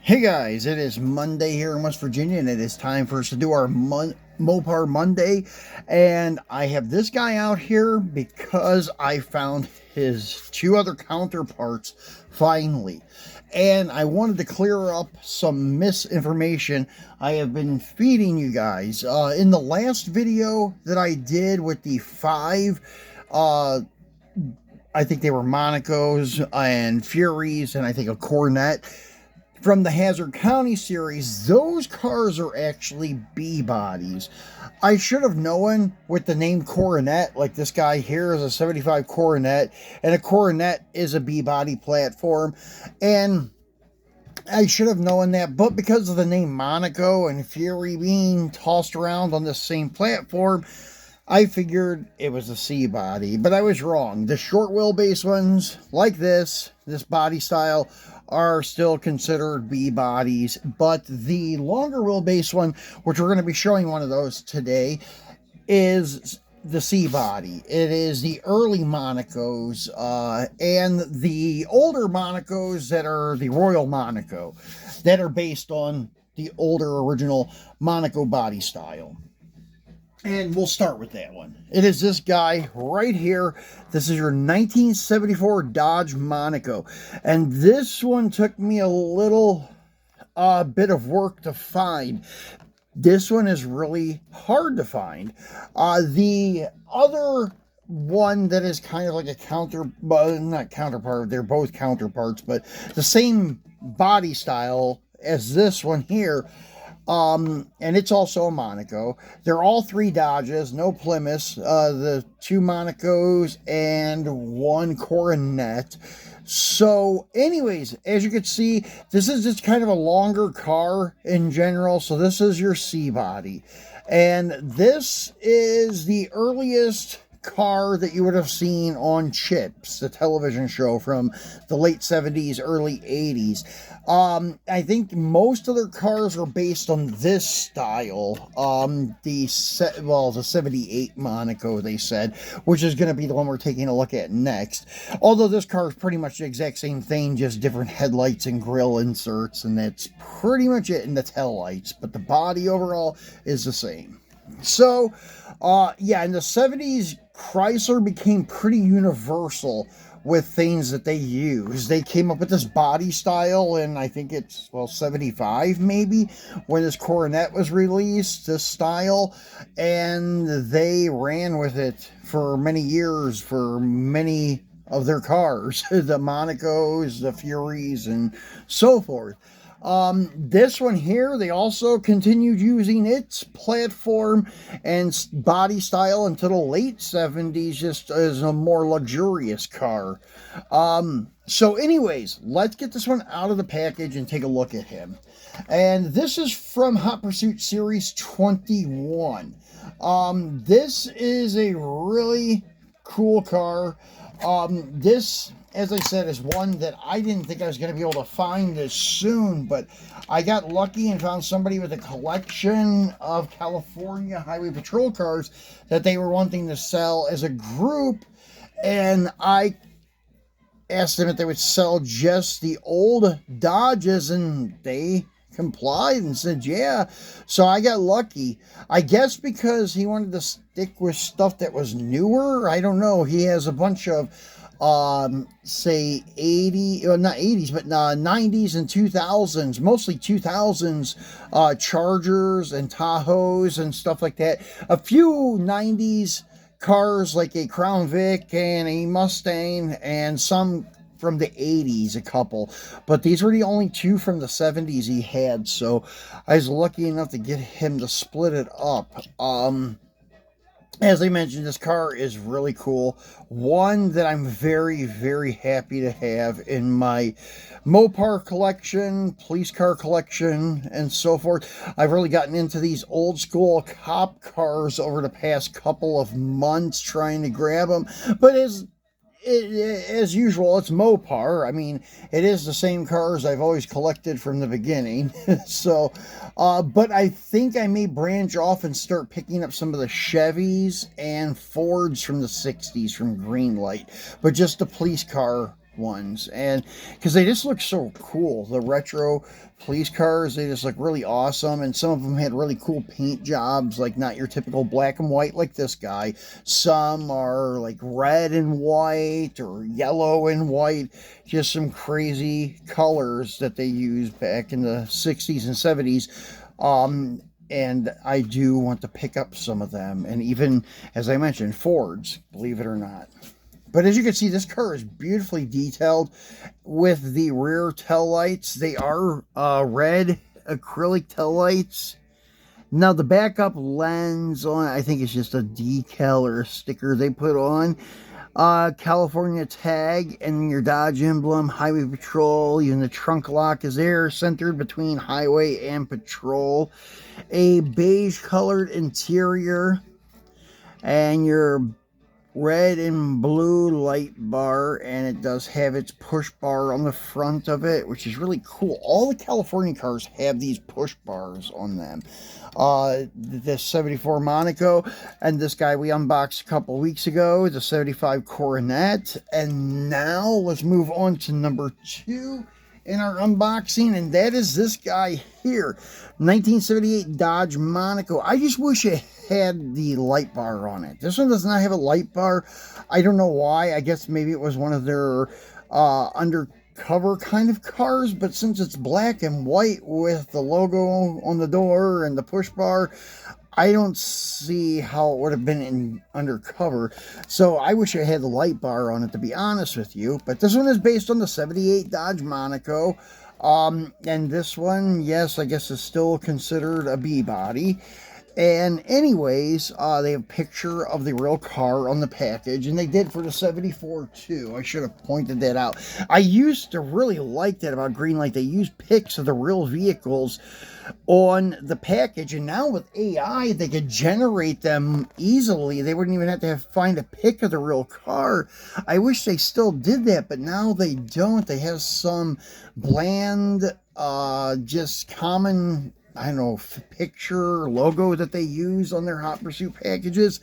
Hey guys, it is Monday here in West Virginia, and it is time for us to do our Mopar Monday. And I have this guy out here because I found his two other counterparts finally. And I wanted to clear up some misinformation I have been feeding you guys. In the last video that I did with the five, I think they were Monacos and Furies, and I think a Coronet from the Hazard County series, those cars are actually B bodies. I should have known with the name Coronet, like this guy here is a 75 Coronet, and a Coronet is a B body platform, and I should have known that, but because of the name Monaco and Fury being tossed around on the same platform, I figured it was a C body, but I was wrong. The short wheelbase ones, like this body style, are still considered B bodies, but the longer wheelbase one, which we're going to be showing one of those today, is the C body. It is the early Monacos and the older Monacos that are the Royal Monaco, that are based on the older original Monaco body style. And we'll start with that one. It is this guy right here. This is your 1974 Dodge Monaco. And this one took me a little bit of work to find. This one is really hard to find. The other one that is kind of like a not counterpart, they're both counterparts, but the same body style as this one here, and it's also a Monaco. They're all three Dodges, no Plymouths, the two Monacos and one Coronet. So anyways, as you can see, this is just kind of a longer car in general. So this is your C body, and this is the earliest car that you would have seen on Chips, the television show from the late 70s, early 80s. I think most of their cars are based on this style. The 78 Monaco, they said, which is going to be the one we're taking a look at next. Although this car is pretty much the exact same thing, just different headlights and grille inserts, and that's pretty much it in the tail lights. But the body overall is the same. So, yeah, in the 70s, Chrysler became pretty universal with things that they use. They came up with this body style, and I think it's, 75 maybe, when this Coronet was released, this style, and they ran with it for many years for many of their cars, the Monacos, the Furies, and so forth. This one here, they also continued using its platform and body style until the late 70s, just as a more luxurious car. So anyways, let's get this one out of the package and take a look at him. And this is from Hot Pursuit Series 21. This is a really cool car. This, as I said, is one that I didn't think I was going to be able to find this soon, but I got lucky and found somebody with a collection of California Highway Patrol cars that they were wanting to sell as a group, and I asked them if they would sell just the old Dodges, and they complied and said yeah. So I got lucky, I guess, because he wanted to stick with stuff that was newer. I don't know. He has a bunch of say 80, not 80s, but 90s and 2000s, mostly 2000s Chargers and Tahoes and stuff like that. A few 90s cars like a Crown Vic and a Mustang, and some from the 80s, a couple, but these were the only two from the 70s he had, so I was lucky enough to get him to split it up. As I mentioned, this car is really cool. One that I'm very, very happy to have in my Mopar collection, police car collection, and so forth. I've really gotten into these old school cop cars over the past couple of months trying to grab them. But as usual, it's Mopar. I mean, it is the same cars I've always collected from the beginning. So, but I think I may branch off and start picking up some of the Chevys and Fords from the 60s from Greenlight. But just the police car ones, and because they just look so cool. The retro police cars, they just look really awesome, and some of them had really cool paint jobs, like not your typical black and white like this guy. Some are like red and white or yellow and white, just some crazy colors that they used back in the 60s and 70s. And I do want to pick up some of them, and even, as I mentioned, Fords, believe it or not. But as you can see, this car is beautifully detailed with the rear tail lights. They are red acrylic tail lights. Now, the backup lens on it, I think it's just a decal or a sticker they put on. California tag and your Dodge emblem, Highway Patrol. Even the trunk lock is there, centered between Highway and Patrol. A beige colored interior, and your red and blue light bar, and it does have its push bar on the front of it, which is really cool. All the California cars have these push bars on them. This 74 Monaco, and this guy we unboxed a couple weeks ago, the 75 Coronet. And now let's move on to number 2 in our unboxing, and that is this guy here, 1978 Dodge Monaco. I just wish it had the light bar on it. This one does not have a light bar. I don't know why. I guess maybe it was one of their undercover kind of cars, but since it's black and white with the logo on the door and the push bar, I don't see how it would have been in undercover. So I wish it had the light bar on it, to be honest with you. But this one is based on the 78 Dodge Monaco. And this one, yes, I guess is still considered a B body. And anyways, they have a picture of the real car on the package, and they did for the 74 too. I should have pointed that out. I used to really like that about Greenlight. They used pics of the real vehicles on the package, and now with AI, they could generate them easily. They wouldn't even have to find a pic of the real car. I wish they still did that, but now they don't. They have some bland, just common, I don't know, picture logo that they use on their Hot Pursuit packages.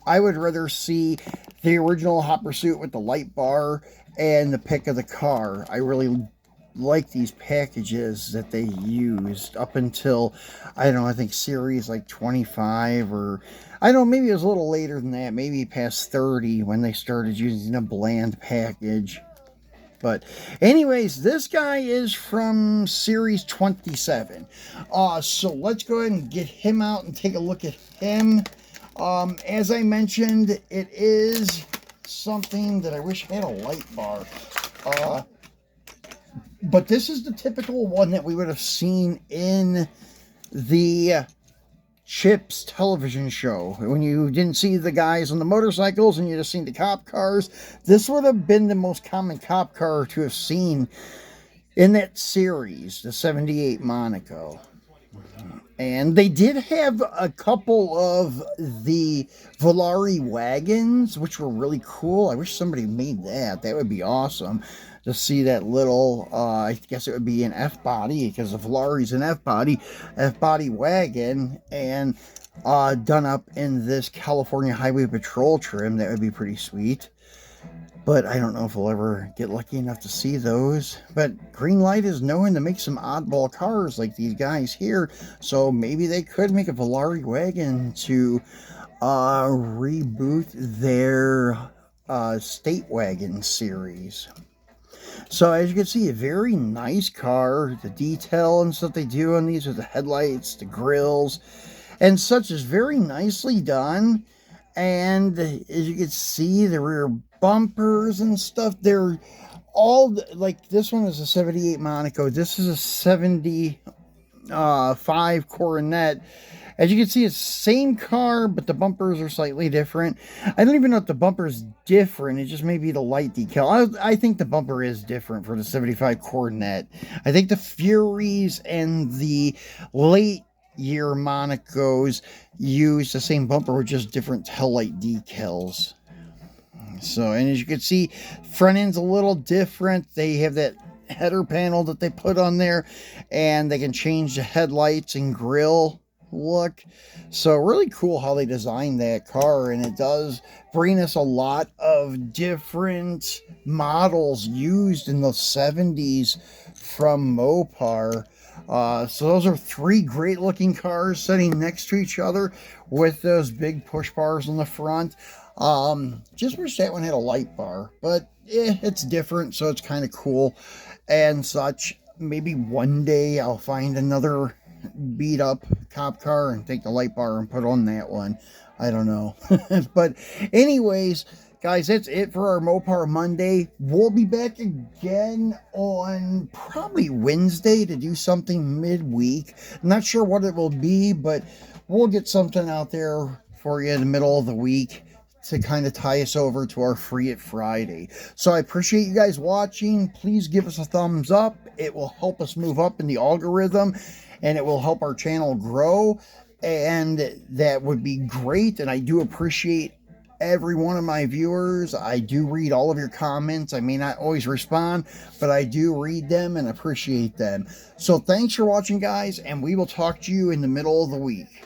I would rather see the original Hot Pursuit with the light bar and the pic of the car. I really like these packages that they used up until, I don't know, I think series like 25, or I don't know, maybe it was a little later than that, maybe past 30 when they started using a bland package. But anyways, this guy is from Series 27. So let's go ahead and get him out and take a look at him. As I mentioned, it is something that I wish had a light bar. But this is the typical one that we would have seen in the Chips television show. When you didn't see the guys on the motorcycles and you just seen the cop cars, this would have been the most common cop car to have seen in that series, the 78 Monaco. And they did have a couple of the Volare wagons, which were really cool. I wish somebody made that. That would be awesome to see that little, I guess it would be an F-body, because the Volare's an F-body wagon, and done up in this California Highway Patrol trim. That would be pretty sweet. But I don't know if we'll ever get lucky enough to see those. But Greenlight is known to make some oddball cars like these guys here. So maybe they could make a Volare wagon to reboot their State Wagon series. So as you can see, a very nice car. The detail and stuff they do on these with the headlights, the grills, and such is very nicely done. And as you can see, the rear bumpers and stuff, they're all, like, this one is a 78 Monaco. This is a 75 Coronet. As you can see, it's the same car, but the bumpers are slightly different. I don't even know if the bumper is different. It just may be the light decal. I think the bumper is different for the 75 Coronet. I think the Furies and the late year Monacos use the same bumper with just different tail light decals. So, and as you can see, front end's a little different. They have that header panel that they put on there, and they can change the headlights and grill look. So really cool how they designed that car, and it does bring us a lot of different models used in the 70s from Mopar. So those are three great looking cars sitting next to each other with those big push bars on the front. Just wish that one had a light bar, but it's different, so it's kind of cool and such. Maybe one day I'll find another beat up cop car and take the light bar and put on that one. I don't know. But anyways, guys, that's it for our Mopar Monday. We'll be back again on probably Wednesday to do something midweek. Not sure what it will be, but we'll get something out there for you in the middle of the week to kind of tie us over to our Free It Friday. So I appreciate you guys watching. Please give us a thumbs up. It will help us move up in the algorithm, and it will help our channel grow, and that would be great. And I do appreciate every one of my viewers. I do read all of your comments. I may not always respond, but I do read them and appreciate them. So thanks for watching, guys, and we will talk to you in the middle of the week.